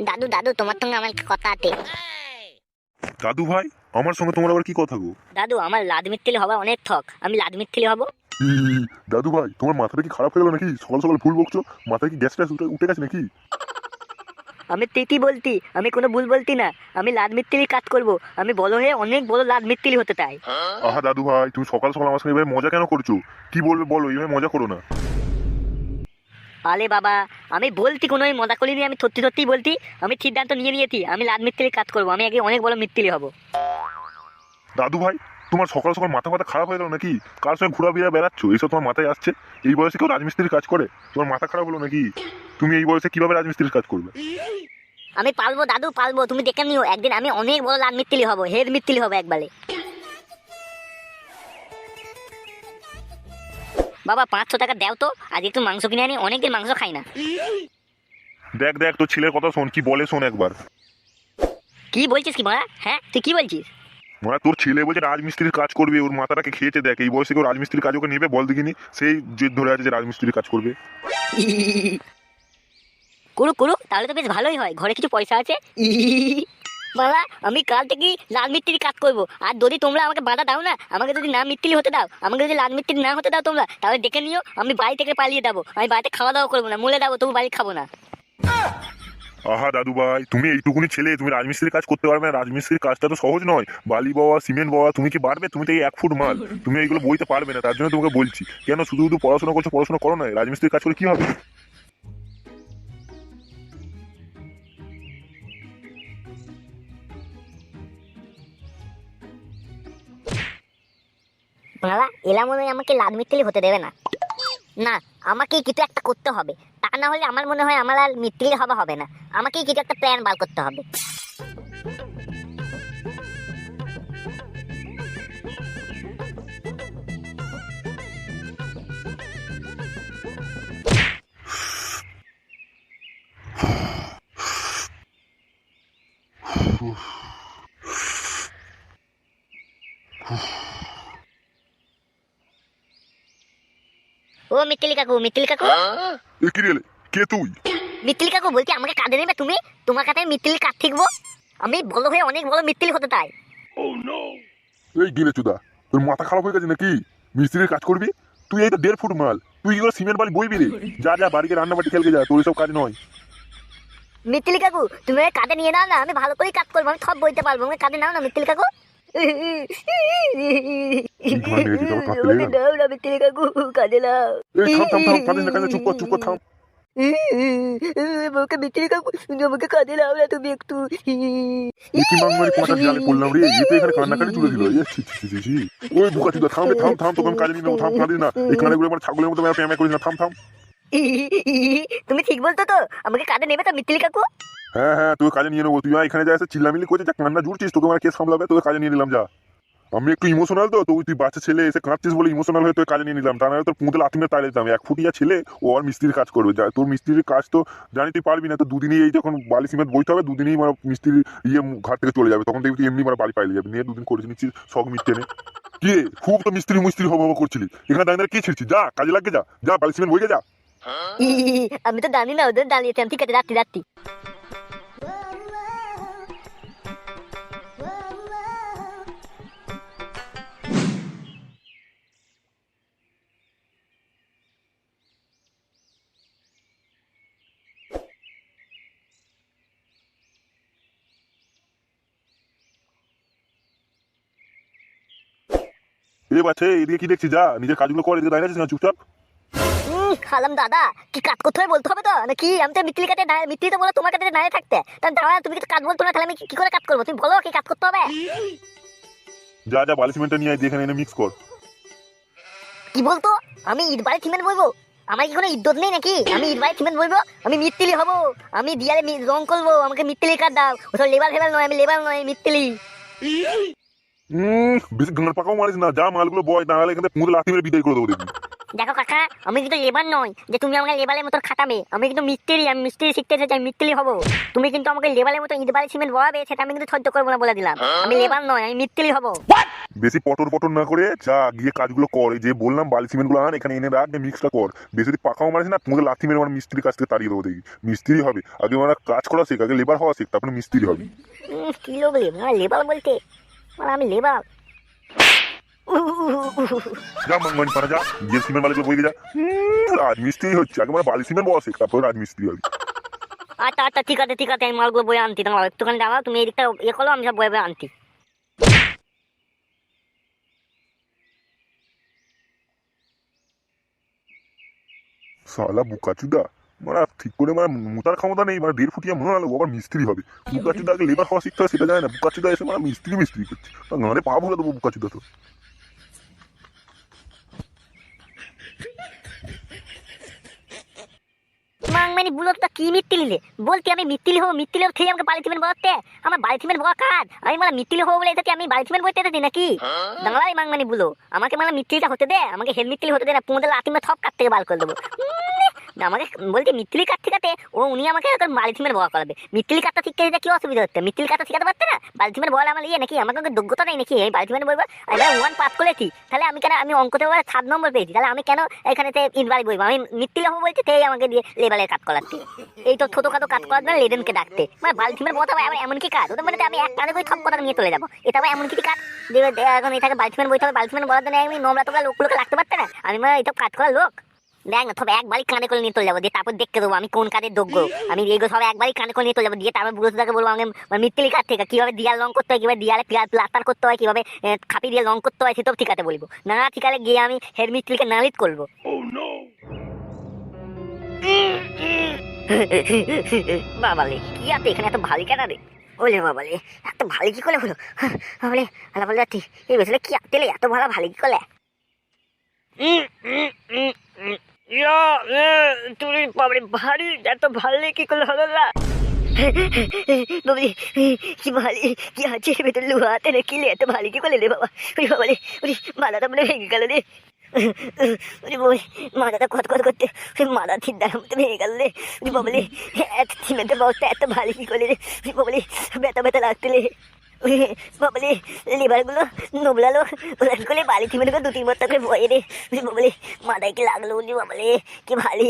দাদু দাদু তোমার সঙ্গে আমার একটা কথা আছে। দাদু ভাই, আমার সঙ্গে তোমার আবার কি কথা গো? দাদু আমার লাদ মিত্তিলি হওয়া অনেক থক, আমি লাদ মিত্তিলি হব। দাদু ভাই, তোমার মাথাটা কি খারাপ হয়ে গেল নাকি? সকাল সকাল ভুল বকছো, মাথায় কি গ্যাস ট্যাস উঠে গেছে নাকি? আমি তিতি বলতি, আমি কোনো ভুল বলতি না। আমি লাদ মিত্তিলি কাজ করব, আমি বড় হয়ে অনেক বড় লাদ মিত্তিলি হতে চাই। আহা দাদু ভাই, তুমি সকাল সকাল আমার সঙ্গে এভাবে মজা কেন করছো? কি বলবে বলো, এইভাবে মজা করো না। আলে বাবা, আমি বলতি কোনো মজা করিনি, আমি সত্যি সত্যিই বলতি। আমি সিদ্ধান্ত নিয়ে নিয়েছি, আমি লাদ মিত্তিলি কাজ করব, আমি আগে অনেক বড় মিত্তিলি হব। দাদু ভাই, তোমার সকাল সকাল মাথা ফাথা খারাপ হয়ে গেল নাকি? কার সঙ্গে ঘোরাফেরা বেড়াচ্ছ, এইসব তোমার মাথায় আসছে? এই বয়সে কেউ রাজমিস্ত্রির কাজ করে? তোমার মাথা খারাপ হলো নাকি? তুমি এই বয়সে কিভাবে রাজমিস্ত্রির কাজ করবে? আমি পালবো দাদু পালবো, তুমি দেখে নিও, একদিন আমি অনেক বড় লাদ মিত্তিলি হব, হেড মিত্তিলি হব একবারে। বাবা 500 টাকা দাও তো, আজ একটু মাংস কিনে আনি, অনেকদিন মাংস খাই না। দেখ দেখ, তোর ছেলের কথা শোন, কি বলে শোন একবার। কি বলছিস কি মারা? হ্যাঁ তুই কি বলছিস? মানে তোর ছেলে বলছে রাজমিস্ত্রির কাজ করবে, ওর মাথাটাকে খেয়েছে। দেখ, এই বয়সে কেউ রাজমিস্ত্রির কাজ ওকে নেবে বল দেখিনি? সেই জেদ ধরে আছে যে রাজমিস্ত্রির কাজ করবে। করুক করুক, তাহলে তো বেশ ভালোই হয়, ঘরে কিছু পয়সা আছে। মালা, আমি কাল থেকে লাল মিস্ত্রি কাজ করবো, আর যদি তোমরা আমাকে বাধা দাও না, আমাকে যদি না মিস্ত্রি হতে দাও, আমাকে যদি লাল মিস্ত্রি না হতে দাও তোমরা, তাহলে দেখে নিও আমি বাড়ি থেকে পালিয়ে যাবো। আমি বাড়িতে খাওয়া দাওয়া করবো না, মরে যাবো, তবু বাড়ি খাবো না। আহা দাদু ভাই, তুমি এইটুকুনি ছেলে, তুমি রাজমিস্ত্রির কাজ করতে পারবে না? রাজমিস্ত্রির কাজটা তো সহজ নয়। বালি বাওয়া, সিমেন্ট বাওয়া, তুমি কি পারবে? তুমি তো এই 1 ফুট মাল, তুমি এইগুলো বইতে পারবে না। তার জন্য তোমাকে বলছি, কেন শুধু শুধু পড়াশোনা করছো? পড়াশোনা করো না, রাজমিস্ত্রির কাজ করে কি হবে? মালা, এলা মনে হয় আমাকে লাল মিস্ত্রি হতে দেবে না। না, আমাকেই কিছু একটা করতে হবে, তা না হলে আমার মনে হয় আমার আর মিস্ত্রি হওয়া হবে না। আমাকেই কিছু একটা প্ল্যান বার করতে হবে। ও মিত্তিলি কাকু, মিত্তিলি কাকু, এ কি রে, কে তুই? মিত্তিলি কাকু বলছি, আমাকে কাঁদে নেবে তুমি? তোমার কাছে মিত্তিলি কাজ শিখবো, আমি বড় হয়ে অনেক বড় মিত্তিলি হতে চাই। এই গিলে চুদা, তোর মাথা খারাপ হয়ে গেছে নাকি? মিস্ত্রির কাজ করবি? তুই এই তো 1.5 ফুট মাল, তুই কি করে সিমেন্ট বালি বইবি রে? যা যা, বাড়িতে রান্না বাটি খেলকে যা, তোর এসব কাজ নয়। মিত্তিলি কাকু তুমি আমাকে কাঁধে নিয়ে নাও না, আমি ভালো করেই কাজ করবো, আমি সব বইতে পারবো, আমাকে কাঁধে নাও না মিত্তিলি কাকু। ঘাড় লেগে যেতে, আবার কাঁদতে লেগে আমাকে গেল। নাও না মিত্তিলি কাকু, কাঁধে নাও। এই থাম থাম থাম, কাঁদিস না, কাঁদিস না, চুপ কর চুপ কর, থাম। আমাকে মিত্তিলি কাকু, আমাকে কাঁধে নাও না তুমি একটু। এ কি মাংমারি কোয়াটার জালে পড়লাম রে? এ তো এখানে কান্নাকাটি চলে দিল। এ ছি ছি ছি ছি। ওই বুকা চুদা, থাম রে, থাম থাম, তোকে আমি কাজে নিয়ে নেবো, থাম, কাঁদিস না। এই কানেগুলো আমার ছাগলের মতো প্যামে করিস না, থাম থাম। তুমি ঠিক বলতো তো? আমাকে কাঁধে নেবে তো মিত্তিলি কাকু? হ্যাঁ হ্যাঁ, তোকে কাজে নিয়ে নেবো। তুই এখানে যা এসে চিল্লামিল্লি করছিস, যা কান্না জুড়ছিস, তোকে আমার কে সামলাবে? তোকে কাজে নিয়ে নিলাম, যা। আমি একটু ইমোশনাল তো, তুই বাচ্চা ছেলে এসে কাঁদছিস বলে ইমোশনাল হয়ে তোকে কাজে নিয়ে নিলাম। তা নাহলে তোর পুঁতে লাথি মেরে তাড়িয়ে দিতাম। 1 ফুটিয়া ছেলে, ও আর মিস্ত্রির কাজ করবে? যা, তোর মিস্ত্রির কাজ তো জানি তুই পারবি না। তো দুদিনই এই যখন বালি সিমেন্ট বইতে হবে, দুদিনই মানে মিস্ত্রি ঘাট থেকে চলে যাবে, তখন দেখবি তুই এমনি মানে বাড়ি পাইলে যাবে। নিয়ে 2 দিন করে নিচ্ছিস শখ মিটতে নে। কি রে, খুব তো মিস্ত্রি মুস্ত্রি হবো করছিলি, এখানে দাঁড়িয়ে কি ছিড়ছিস? যা কাজে লাগে, যা যা, বালি সিমেন্ট বইকে যা। আমি তো জানি না, ওদের দাঁড়িয়েছিলাম, ঠিক আছে যাচ্ছি যাচ্ছি। এ বাচ্চা, এদিকে কি দেখছিস? যা নিজের কাজগুলো কর, এদিকে দাঁড়িয়ে আছিস না চুপচাপ? খালাম দাদা, কি কাজ করতে হবে বলতে হবে তো নাকি? আমি তো মিত্তিলি কাছে মিত্তিলি তো বলো তোমার কাছে দাঁড়িয়ে থাকতে, তাহলে দাঁড়া, তুমি কিছু কাজ বলতো না, তাহলে আমি কি করে কাজ করবো? তুমি বলো কি কাজ করতে হবে। যা যা, বালি সিমেন্টটা নিয়ে আয়, দিয়ে এখানে এনে মিক্স কর। কি বলতো? আমি ইট বাড়ি সিমেন্ট বলবো? আমার কি কোনো ইজ্জত নেই নাকি? আমি ইট বাড়ি সিমেন্ট বলবো? আমি মিত্তিলি হবো, আমি দিয়ালে রং করবো, আমাকে মিত্তিলি কাজ দাও। ওসব লেবার ফেবার নয়, আমি লেবার নয়, মিত্তিলি। বেশি গাঁড় পাকাও মারিস না, যা মালগুলো বয়, না হলে এখানে পুঁতে লাথি মেরে বিদায় করে দেবো দেখবি। দেখো কাকা, আমি কিন্তু লেবার নয় যে তুমি আমাকে লেবারের মতো খাটাবে। আমি কিন্তু মিস্ত্রি, আমি মিস্ত্রি শিখতে এসেছি, আমি মিস্ত্রি হবো। তুমি কিন্তু আমাকে লেবারের মতো ইট বালি সিমেন্ট বয়াবে, সেটা আমি কিন্তু সহ্য করবো না বলে দিলাম। আমি লেবার নয়, আমি মিস্ত্রি হবো। বেশি পটর পটর না করে যা গিয়ে কাজগুলো কর। এই যে বললাম বালি সিমেন্ট গুলো আন, এখানে এনে রাখ, মিক্সটা কর। বেশি যদি পাকাও মারিস না, তোমাদের লাথি মেরে আমার মিস্ত্রির কাছ থেকে তাড়িয়ে দেবো দেখি। মিস্ত্রি হবে আগে, মানে কাজ করা শেখ, আগে লেবার হওয়া শেখ, তারপরে মিস্ত্রি হবে। কি লোক লেবার বলতে, মানে আমি লেবার? যা মাংমানি পারা যা, গিয়ে সিমেন্ট বালিগুলো বই যা। রাজমিস্ত্রি হচ্ছে আগে, মানে বালি সিমেন্ট বওয়া শেখ, তারপরে রাজমিস্ত্রি হবে। আচ্ছা আচ্ছা, ঠিক আছে ঠিক আছে, আমি মালগুলো বয়ে আনতি। তোমার একটুখানি দাঁড়াও, তুমি এদিকটা ইয়ে করো, আমি সব বয়ে বয়ে আনতি। শালা বুকাচুদা, মানে ঠিক করে মানে মোটার ক্ষমতা নেই, মানে 1.5 ফুটিয়া মনে হলো আবার মিস্ত্রি হবে। বুকাচুদা আগে লেবার হওয়া শিখতে হয় সেটা যায় না, বুকাচুদা এসে মানে মিস্ত্রি মিস্ত্রি করছে। নাহলে পা ভরে দেবো বুকাচুদা তো। মাংমানি বুলো তো কি মিত্তিলি লে? বলতি আমি মিত্তিলি হবো, মিত্তিলি হবো, খেয়ে আমাকে বাড়ি থিমেন বলাতে? আমার বাড়ি থিমেন বলা কাজ? আমি মানে মিত্তিলি হবো বলে এসেছি, আমি বাড়ি থিমেন বলতে এসেছি নাকি? দাঁড়াই মাংমানি বুলো, আমাকে মানে মিত্তিলিটা হতে দে, আমাকে হেড মিত্তিলি হতে দে না, তোমাদের লাথি মেরে থপ কাট থেকে বার করে দেবো। আমাকে বলতে মিত্তিলি কাটতে কাটে ও উনি আমাকে এখন বাড়ি থিমেন বলা করাবে। মিত্তিলি কাটটা শিখতে কি অসুবিধা হচ্ছে? মিত্তিলি কাটটা শিখাতে পারতে না? বাড়ি থিমেন বলা আমার ইয়ে নাকি? আমাকে যোগ্যতা নেই নাকি আমি বাড়ি থিমেন বলবো? আমি 1 পাস করেছি, তাহলে আমি কেন, আমি অঙ্কতে 7 নম্বর পেয়েছি, তাহলে আমি কেন এখানে ইট বাড়ি বলবো? আমি মিত্তিলি হবো বলছি, তাই আমাকে দিয়ে লেবারের কাজ করাতে। এই তো ছোটখাটো কাজ করার জন্য লেডেনকে ডাকতে, মানে বাড়ি থিমেন বলতে হবে এমন কি কাজ? ওদের মানে আমি এক টানে করে থপ কথা নিয়ে চলে যাবো, এটা আবার এমন কি কাজ? এখন এটাকে বাড়ি থিমেন বলতে হবে, বাড়ি থিমেন বলার জন্য আমি নোংরা টোকরা লোকগুলোকে লাগতে পারতে না? আমি মানে এইসব কাজ করার লোক? দেখ না, তবে একবারই কানে করে নিয়ে চলে যাবো, দিয়ে তারপর দেখতে দেবো আমি কোন কাজের যোগ্য। আমি এইগুলো সব একবারই কানে করে নিয়ে চলে যাবো, দিয়ে তারপর বুড়োটাকে বলবো আমাকে মিত্তিলি কাজ থেকে কিভাবে দিয়াল রং করতে হয়, কিভাবে দিয়ালে প্লাস্টার করতে হয়, কিভাবে খাপি দিয়ে রং করতে হয়, সেটাও ঠিকাতে বলবো। না ঠিকালে গিয়ে আমি হেড মিস্ত্রিকে নালিশ করবো। বাবালে কি আছে এখানে, এত ভারী কেন রে? ওলে বাবালে, এত ভারী কি করে হলো? বাবালে আলা বলে যাচ্ছি, এই বেসলে কি তেলে এত ভারী কি করে? তুমি বাবারে ভারী, এত ভারী কি করে হলো না? বাবারে কি ভারী, কি আছে ভেতরে? লোহাতে না কিলে এত ভারী কি করে রে বাবা? ওরে বাবারে, ওরে মাথাটা মনে ভেঙে গেল রে। ওরে বাবারে, মাথাটা খতখত করতে মাথা ঠিকদার মতো ভেঙে গেল রে। ওরে বাবারে, এত সিমেন্টের বস্তা এত ভারী কি করে রে? ওরে বাবারে, ব্যথা ব্যথা লাগতে রে। বাবালে লিভার গুলো নোবলালো, ওরা করে বালি থিমের 2-3 বস্তা করে বয়ে রে। বাবালে মাথায় কি লাগলো? বাবালে কি ভারী।